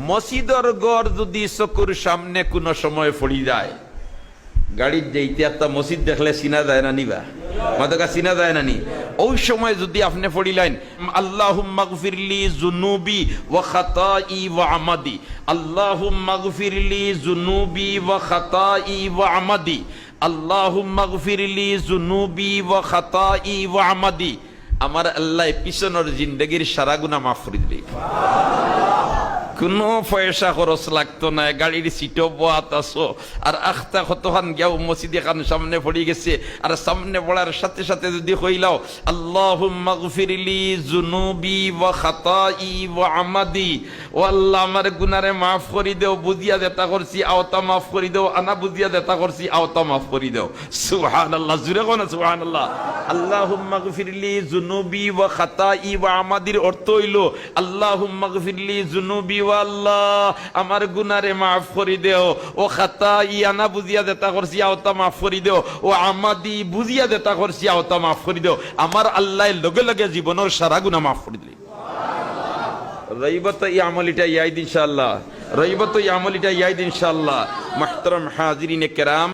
মসজিদের গড় যদি চকুর সামনে কোনো সময় পড়ি যায়, গাড়ির যেইতে একটা মসজিদ দেখলে চিনা যায় না নিবা, মাদকা চিনা যায় না নি, ওই সময় যদি আপনি পড়িলেন আল্লাহুম্মা গফিরলি যুনুবি ওয়া খাতাই ওয়া আমাদি, আল্লাহুম্মা গফিরলি যুনুবি ওয়া খাতাই ওয়া আমাদি, আল্লাহুম্মা গফিরলি যুনুবি ওয়া খাতাই ওয়া আমাদি, আমার আল্লাহ পিছনের জিন্দেগির সারা গুনাহ মাফ করে দিবে। কোনো পয়সা খরচ লাগতো না, গাড়ির সিটও বোয়াত আসো আর আখতা কতখান গিয়াও মসজিদে খান সামনে পড়ে গেছে, আর সামনে পড়ার সাথে সাথে যদি কইলাও আল্লাহুম্মা গফিরলি যুনুবি ওয়া খাতাই ওয়া আমাদি, ও আল্লাহ আমার গুনারে মাফ করে দেও, বুঝিয়া দেতা করছি আওতা মাফ করে দেও, আনা বুঝিয়া দেতা করছি আওতা মাফ করে দেও। সুবহানাল্লাহ, জুরে কোন সুবহানাল্লাহ। আল্লাহুম্মা গফিরলি যুনুবি ওয়া খাতাই ওয়া আমাদির অর্থ হইল আল্লাহুম্মা গফিরলি যুনুবি ওয়া আল্লাহ আমার গুনারে মাফ করে দেও, ও খাতাই আনা বুঝিয়া দেতা করছি আওতা মাফ করে দেও, ও আমাদি বুঝিয়া দেতা করছি আওতা মাফ করে দেও। আমার আল্লাহ লগে লগে জীবনের সারা গুনাহ মাফ করে দিলেন। রইবত এই আমলিটা ইয়াইদ ইনশাআল্লাহ, রইবত এই আমলিটা ইয়াইদ ইনশাআল্লাহ। মুহতারাম হাজিরিনে কেরাম,